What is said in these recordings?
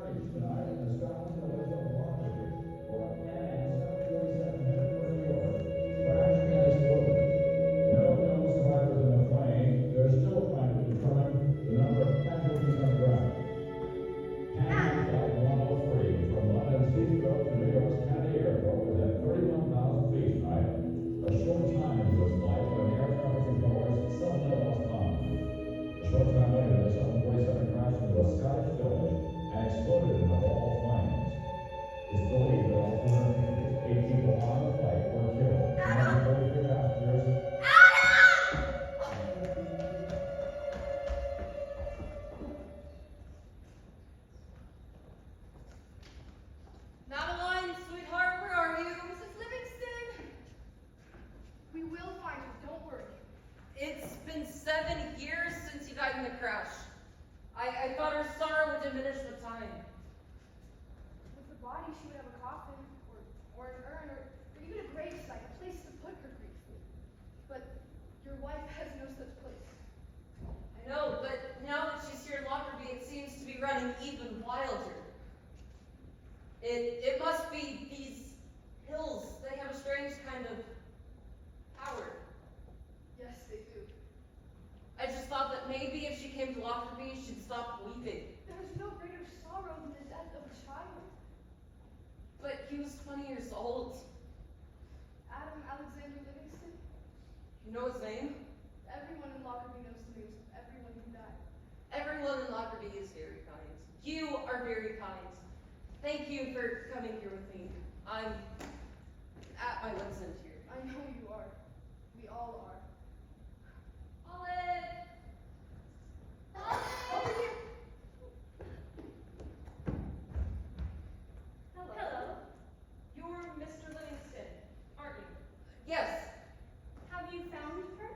carnage tonight in the Scotland village of Lockerbie, where a Pan Am 747 headed for New York crashed and exploded. No known survivors in the flame. They're still trying to determine the number of casualties on the ground. Pan Am Flight 103 from London's Heathrow to New York's Kennedy Airport was at 31,000 feet tonight. A short time into its flight, when air traffic controllers suddenly lost command. A short time later, the 747 crashed into a Scottish village and exploded into ball of flames. It's believed that all 258 people on the flight were killed. 143 passengers. Madeline, sweetheart, where are you? Mrs. Livingston! We will find you, don't worry. It's been 7 years since you died in the crash. I thought her sorrow would diminish with time. With her body, she would have a coffin, or an urn, or even a gravesite, a place to put her grief. But your wife has no such place. I know, but now that she's here in Lockerbie, it seems to be running even wilder. It must be these hills. They have a strange kind of power. Yes, they do. I just thought that maybe if she came to Lockerbie, she'd stop weeping. There is no greater sorrow than the death of a child. But he was 20 years old. Adam Alexander Livingston? You know his name? Everyone in Lockerbie knows the names of everyone who died. Everyone in Lockerbie is very kind. You are very kind. Thank you for coming here with me. I'm at my wit's end here. I know you are. We all are. Olive! Over here! Hello. You're Mr. Livingston, aren't you? Yes. Have you found her?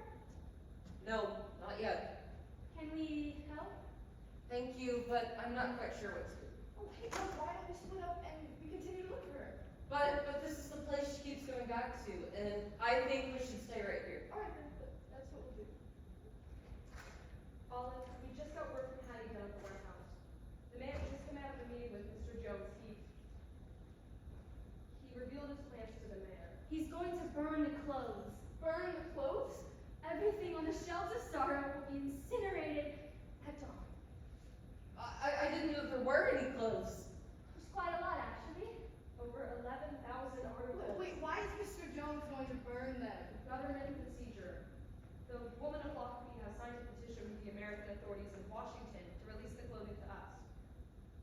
No, not yet. Can we help? Thank you, but I'm not quite sure what to do. Oh, hey, well, why don't we split up and we continue to look for her? But this is the place she keeps going back to, and I think we should stay right here. All right, then, that's what we'll do. Olive, we just got word from Hattie down at the warehouse. The man just come out of a meeting with Mr. Jones. He revealed his plans to the mayor. He's going to burn the clothes. Burn the clothes? Everything on the shelves of sorrow will be incinerated at dawn. I didn't know there were any clothes. There's quite a lot, actually. Over 11,000 articles. Wait, why is Mr. Jones going to burn them? Government procedure. The Women of Lockerbie has signed a petition with the American authorities in Washington to release the clothing to us.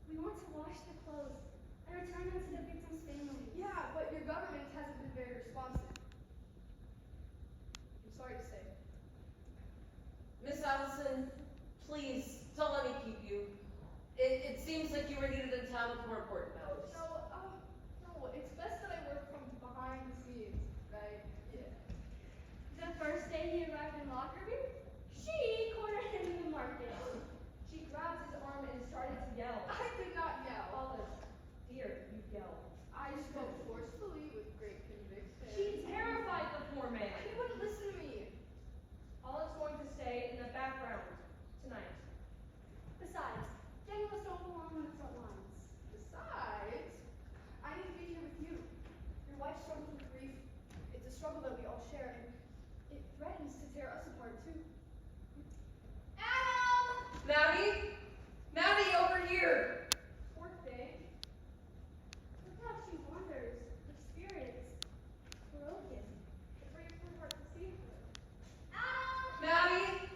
We want to wash the clothes and return them to the victims' families. Yeah, but your government hasn't been very responsive. I'm sorry to say. Miss Allison, please, don't let me keep you. It seems like you were needed in town with more important matters. No, it's best that I work from behind the scenes, right? Yeah. The first day he arrived in Lockerbie, she cornered him in the market. She grabbed his arm and started to yell. I did not yell. Olive, dear, you yelled. I spoke forcefully with great conviction. She terrified the poor man. He wouldn't listen to me. Olive's going to stay in the background tonight. Besides, journalists don't belong on the front lines. Besides, I need to be here with you. Your wife struggles with grief. It's a struggle that we all share, and it threatens to tear us apart too. Adam! Maddie? Maddie, over here! Poor thing. Look how she wanders. Her spirit is broken. It breaks my heart to see her. Adam! Maddie?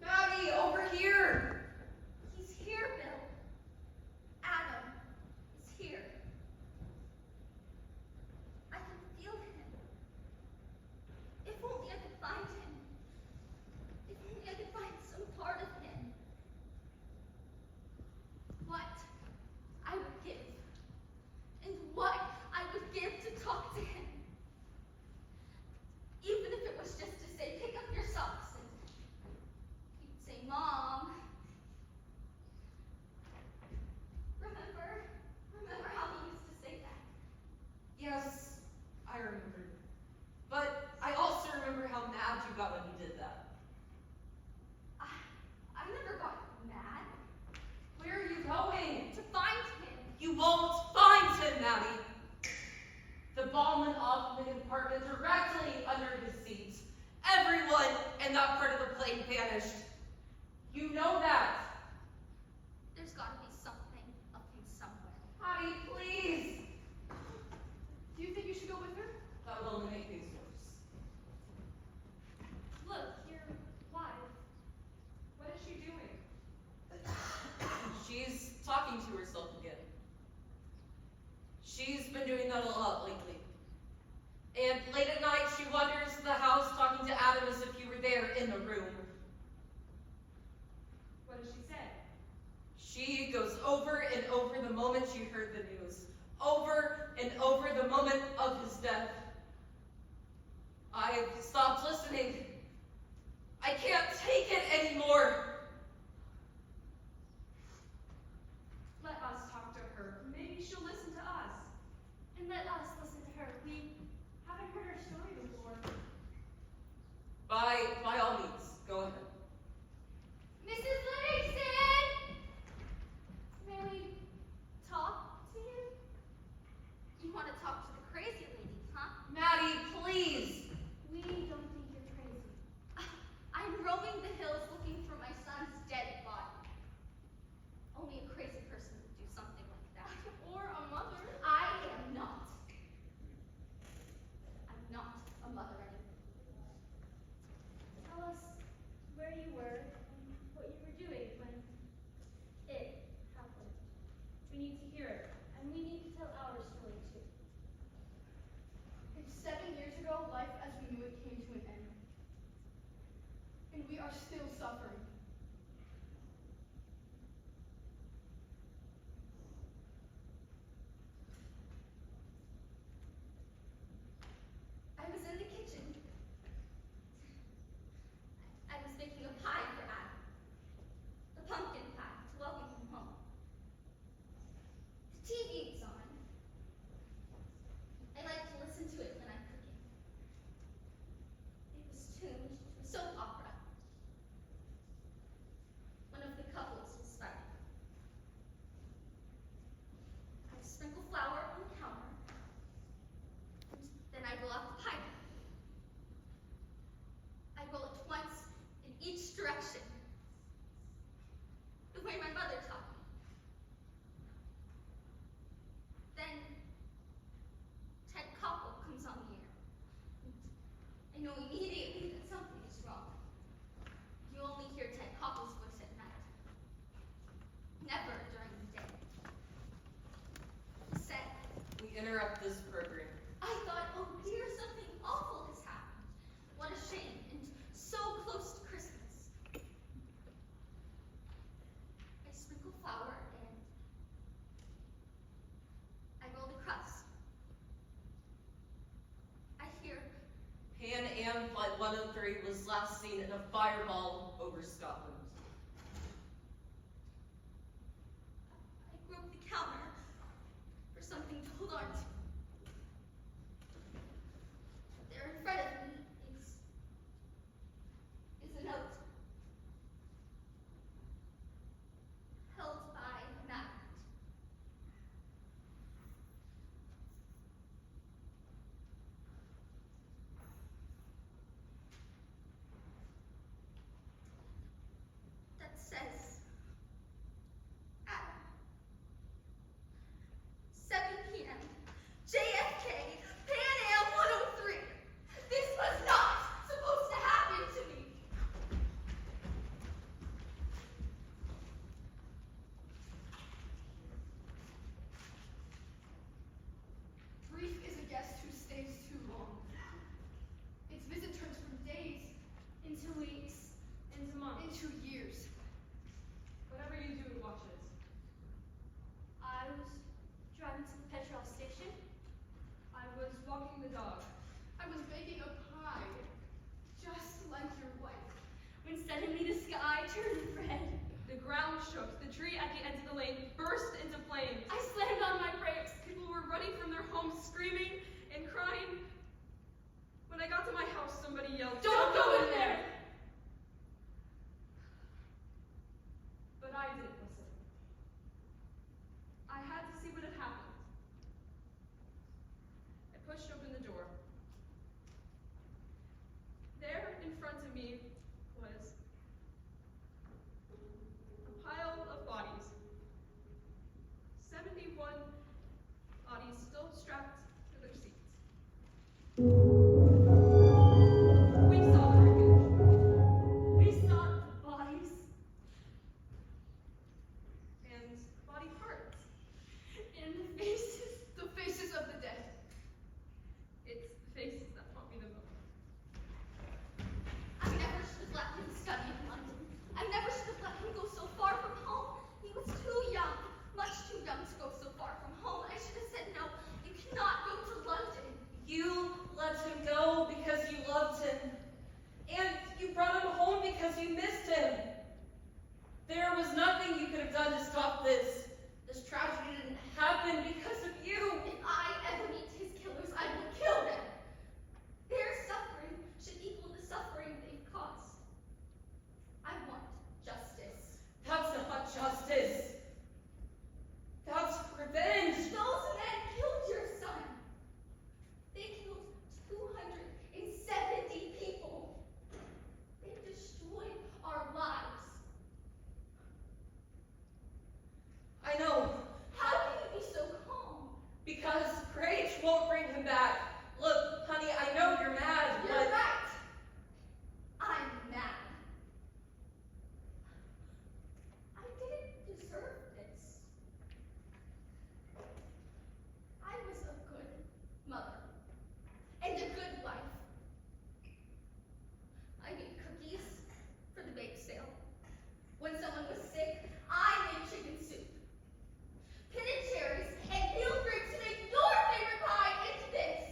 Maddie, over here! He's here, Bill. Adam is here. I can feel him. If only I could find him. If only I could find some part of him. What? vanished. You know that. There's gotta be something up him somewhere. Patty, please. Do you think you should go with her? That will only make things worse. Look, your wife. What is she doing? She's talking to herself again. She's been doing that a lot lately. And late at night, she wanders the house talking to Adam as if you were there in the room. What does she say? She goes over and over the moment she heard the news. Over and over the moment of his death. I've stopped listening. I can't take it anymore. Let us talk to her. Maybe she'll listen to us. And let us listen to her. We haven't heard her story before. By all means, go ahead. Mrs. Livingston! May we talk to you? You want to talk to the crazy lady, huh? Maddie, please. We don't think you're crazy. I'm roaming the hills looking for my son's dead body. Only a crazy person would do something like that. Or a mother? I am not. I'm not a mother anymore. Tell us where you were and what you were doing when it happened. We need to hear it, and we need to tell our story too. If 7 years ago, life as we knew it came to an end. And we are still suffering. I was in the kitchen. I was making a pie for Adam. The pumpkin pie to welcome him home. The TV was on. I like to listen to it when I'm cooking. It was tuned to a soap opera. One of the couples was fighting. I sprinkle flour on the counter. And then I roll out the pie. I roll it once in each direction. The way my mother taught me. Then Ted Koppel comes on the air. I know immediately that something is wrong. You only hear Ted Koppel's voice at night. Never during the day. He said, We interrupt this program. I thought, oh dear, something awful has happened. What a shame, and so close to Christmas. I sprinkle flour and I roll the crust. I hear, Pan Am Flight 103 was last seen in a fireball over Scotland. I grope the counter for something to hold on to. There in front of me is a note. Held by a magnet. That says, Adam, 7 p.m., JFK, Pan Am 103. This was not supposed to happen to me. Grief is a guest who stays too long. Its visit turns from days Into weeks. Into months. into years. Whatever you do, watch it. I was driving to the petrol station. I was walking the dog. I was baking a pie, just like your wife. When suddenly the sky turned red. The ground shook. The tree at the end of the lane burst into flames. I slammed on my brakes. People were running from their homes, screaming and crying. When I got to my house, somebody yelled, Don't go in there! But I didn't listen. I had to see what had happened. I pushed open the door. There in front of me was done to stop this. This tragedy didn't happen because of you. If I ever meet his killers, I will kill them. Their suffering should equal the suffering they've caused. I want justice. That's not justice. That's revenge. Those men killed your son. They killed 270 people. They destroyed our lives. I know. How can you be so calm? Because rage won't bring him back. Look, honey, I know you're mad, You're but... right. I'm mad. I didn't deserve this. I was a good mother and a good wife. I made cookies for the bake sale. When someone was sick, I made chicken soup. Pitted cherries and peeled grapes to make your favorite pie into this.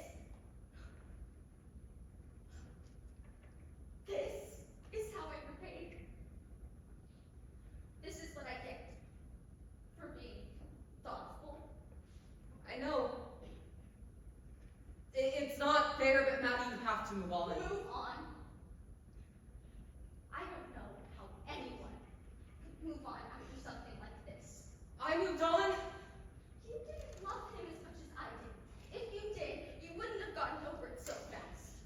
This is how I repaid. This is what I get for being thoughtful. I know. It's not fair, but Maddie, you have to move on. Move on. I don't know how anyone could move on after something like this. I moved on. You didn't love him as much as I did. If you did, you wouldn't have gotten over it so fast.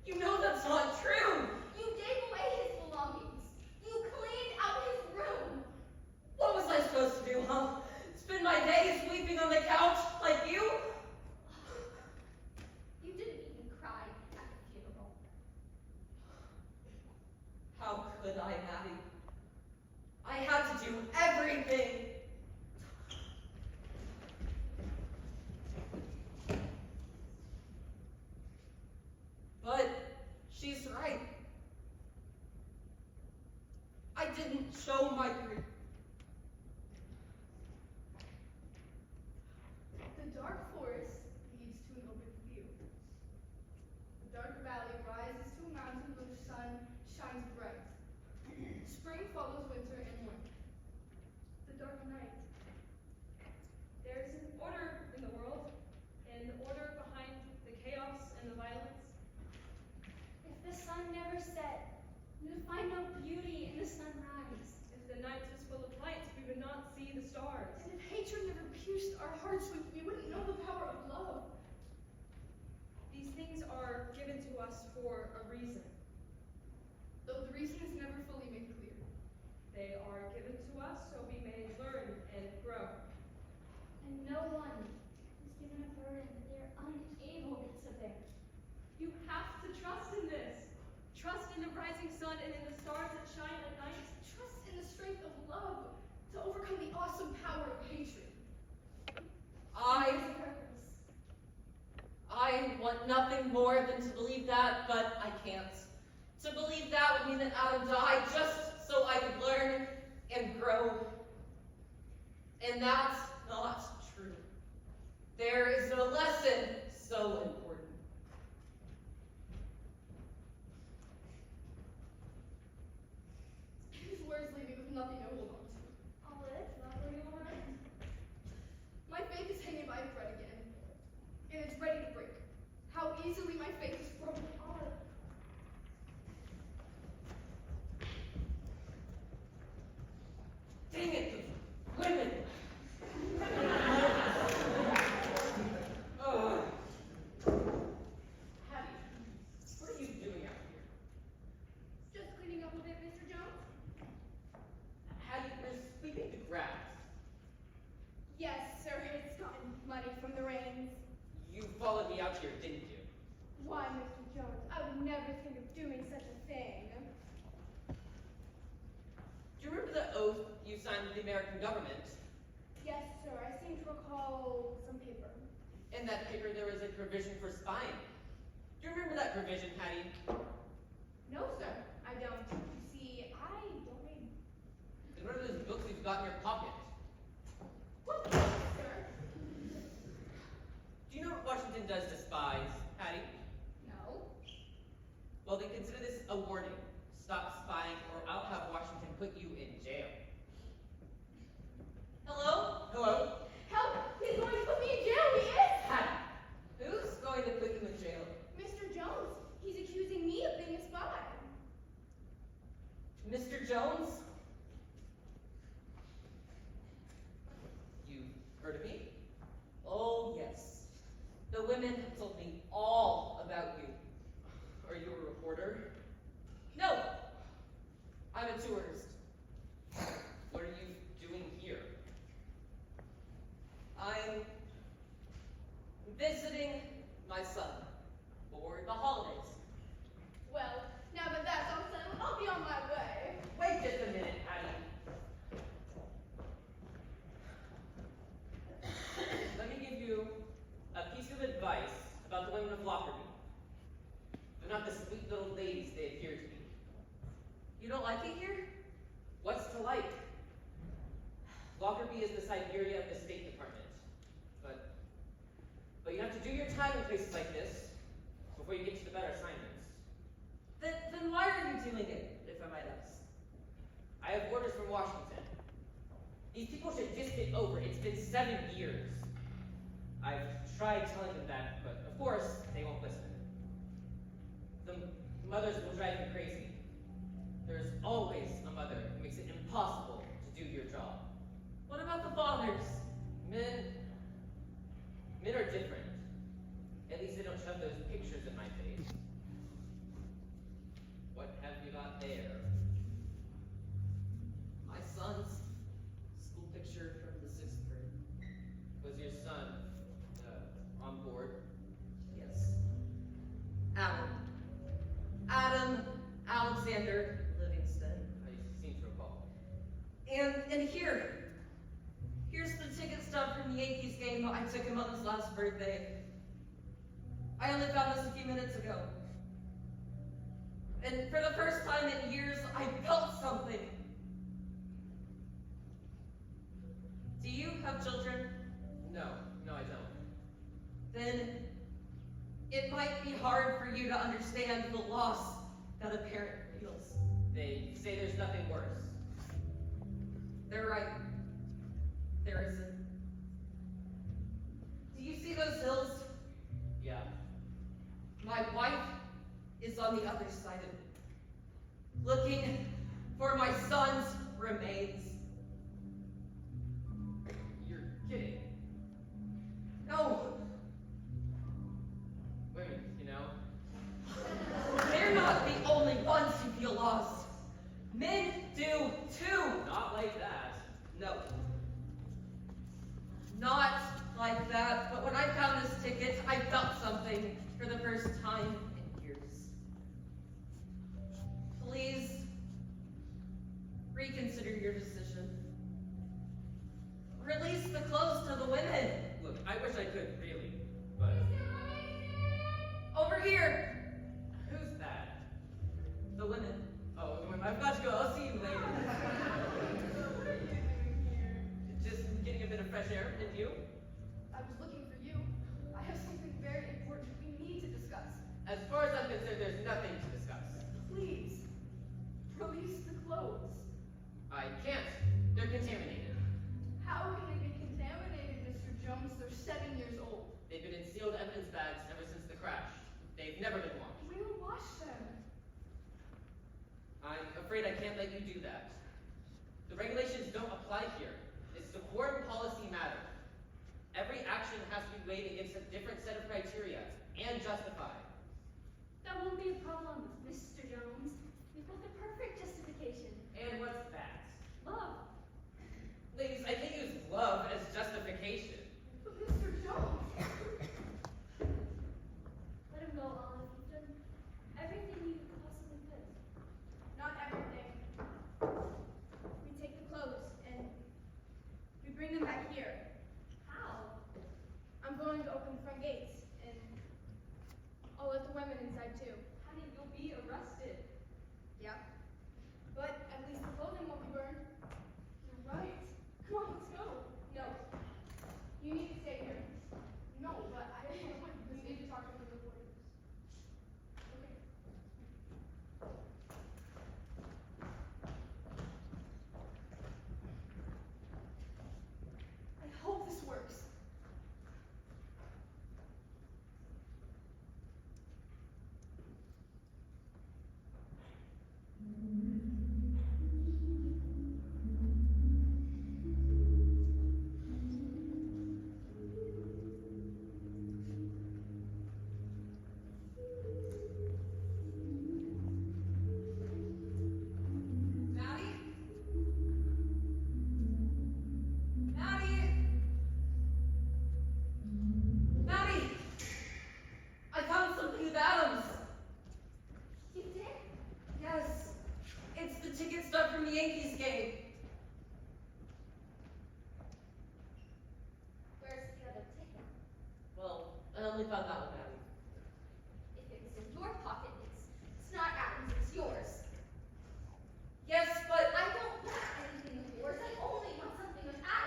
You know that's not true. You gave away his belongings. You cleaned out his room. What was I supposed to do, huh? Spend my days sleeping on the couch like you? You didn't even cry at the funeral. How could I, Maddie? I had to do everything. But she's right. I didn't show my grief. The dark forest leads to an open field. The dark valley rises to a mountain where the sun shines bright. Spring follows winter and winter. The dark night. There's an order in the world, and order behind the chaos and the violence. If the sun never set, we would find no beauty in the sunrise. If the night was full of light, we would not see the stars. And if hatred never pierced our hearts, we wouldn't know the power of love. These things are given to us for a reason. Though the reason is never fully made clear. They are given to us so we may learn and grow. And no one is given a burden they are unable to bear. You have to trust in this. Trust in the rising sun and in the stars that shine at night. Trust in the strength of love to overcome the awesome power of hatred. I want nothing more than to believe that, but I can't. To believe that would mean that Adam died just so I could learn and grow. And that's not true. There is no lesson so important. His words leave me with nothing to hold on to. Olive, are you alright? My faith is hanging by a thread again, and it's ready to break. How easily my faith is broken. Olive. Dang it, the women! Oh. Hattie, what are you doing out here? Just cleaning up a bit, Mr. Jones? Hattie, you're sweeping the grass. Yes, sir. It's gotten muddy from the rains. You followed me out here, didn't you? Why, Mr. Jones? I would never think of doing such a thing. Do you remember the oath you signed with the American government? Yes, sir. I seem to recall some paper. In that paper, there was a provision for spying. Do you remember that provision, Hattie? No, sir. I don't. You see, I don't read. It's one of those books you've got in your pocket. What is it, sir? Do you know what Washington does to spies, Hattie? No. Well, then consider this a warning. Stop spying or I'll have Washington put you in jail. Lockerbie is the Siberia of the State Department. But you have to do your time in places like this before you get to the better assignments. Then why are you doing it, if I might ask? I have orders from Washington. These people should just get over it. It's been 7 years. I've tried telling them that, but of course, they won't listen. The mothers will drive me crazy. There's always a mother who makes it impossible to do your job. What about the fathers? Men are different. At least they don't shove those pictures in my face. What have you got there? My son's school picture from the 6th grade. Was your son on board? Yes. Adam Alexander Livingston. I seem to recall. And here's the ticket stub from the Yankees game I took him on his last birthday. I only found this a few minutes ago. And for the first time in years, I felt something. Do you have children? No, I don't. Then it might be hard for you to understand the loss that a parent feels. They say there's nothing worse. They're right. There isn't. Do you see those hills? Yeah. My wife is on the other side of it, looking for my son's remains. You're kidding. No, Women, they're not the only ones who feel lost. Men do too. not like that. No. Not like that, but when I found this ticket, I felt something for the first time in years. Please reconsider your decision. Release the clothes to the women. Look, I wish I could, really, but Over here. who's that? The women. Oh, I've got to go. I'll see you later. Just getting a bit of fresh air. And you? I was looking for you. I have something very important we need to discuss. As far as I'm concerned, there's nothing to discuss. Please, release the clothes. I can't. They're contaminated. How can they be contaminated, Mr. Jones? They're 7 years old. They've been in sealed evidence bags ever since the crash. They've never been washed. We will wash them. I'm afraid I can't let you do that. The regulations don't apply here. It's a foreign policy matter. Every action has to be weighed against a different set of criteria and justified. That won't be a problem, Mr. Jones. We've got the perfect justification. And what's that? Love. Ladies, I can't use love as justification. But Mr. Jones, Let him go, Olive. You've done everything you possibly could. not everything. We take the clothes and we bring them back here. How? I'm going to open the front gates and I'll let the women inside too. Honey, you'll be arrested. Yep. But at least the clothing won't be burned. You're right. Come on, let's go. No. You need to stay here. No, but we need to talk to the reporters. Okay. I hope this works. Maddie? Maddie? Maddie! I found something with Adams. You did? Yes. It's the ticket stub from the Yankees game. Where's the other ticket? Well, I only found that one, Maddie. If it was in your pocket, it's not Adam's, it's yours. Yes, but I don't want anything of yours. I only want something with Adam.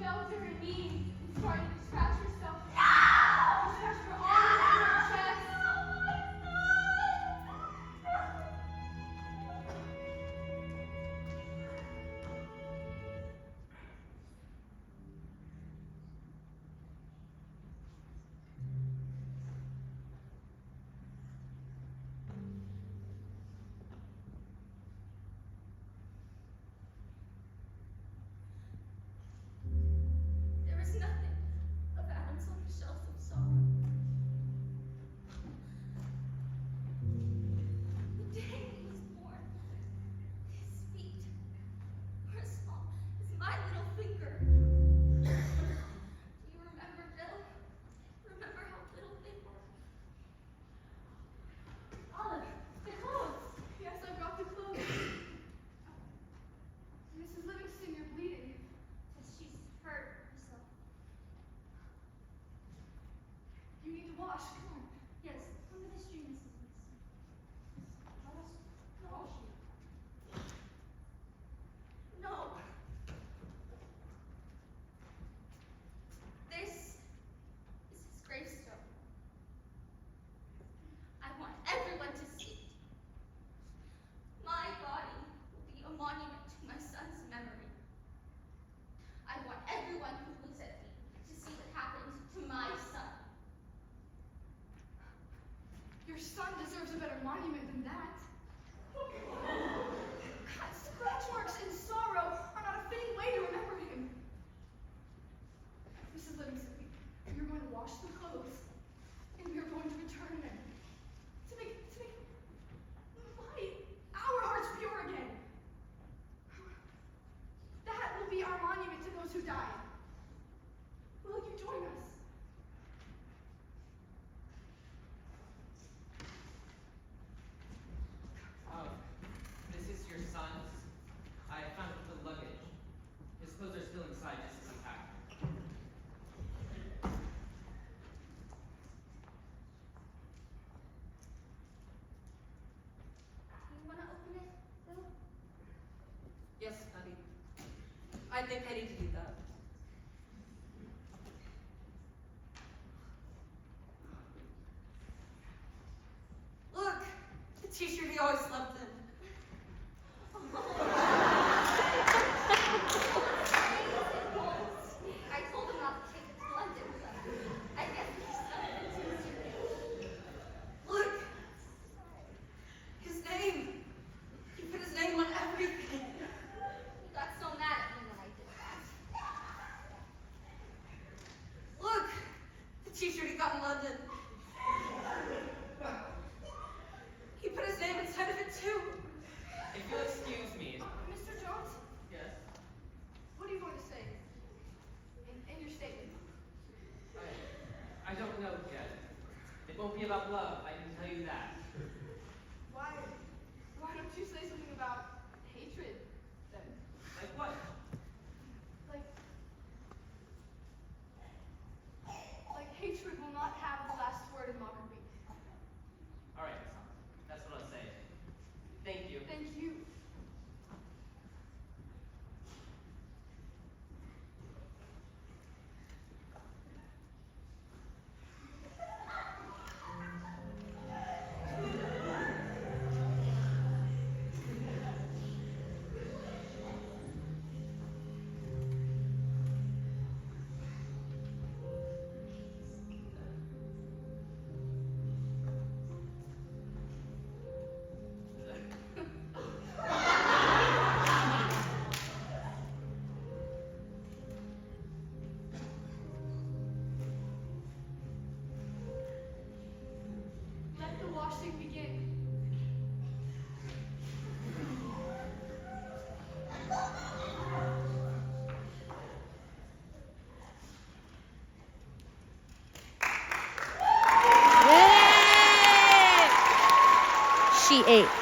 felt her knee and tried to scratch herself. No! She scratched her arms and her chest. There was nothing of Adam's on the shelf of sorrow. The day he was born, his feet were as small as my little finger. Do you remember, Bill? Remember how little they were? Olive, the clothes. Yes, I brought the clothes. Mrs. Livingston, you're bleeding. She's hurt herself. You need to wash. Come on. Yes, come to the stream, Mrs. Wilson. Let us wash you. No. This is his gravestone. I want everyone to see it. My body will be a monument to my son's memory. I want everyone who looks at me to see what happened to my son. Your son deserves a better monument than that. Scratch marks and sorrow are not a fitting way to remember him. Mrs. Livingston, you're going to wash the clothes, and we are going to return them to make our hearts pure again. That will be our monument to those who died. Will you join us? This is your son's. I found the luggage. His clothes are still inside, just as he packed. You want to open it, Bill? Yes, honey. I think I need to do that. Look, the t-shirt he always slept in. I told him not to take it to London, but I guess he stuck it to his suitcase. Look, his name. He put his name on everything. He got so mad at me when I did that. Look, the t-shirt he got in London. He put his name inside of it too. If you'll excuse me. Mr. Jones, Yes? what are you going to say in your statement? I don't know yet. It won't be about love, I can tell you that. Why don't you say something about hatred then? Like what? Like hatred will not have the last word in Lockerbie. Alright, that's what I'll say. Thank you. Thank you. Let the washing begin. She ate.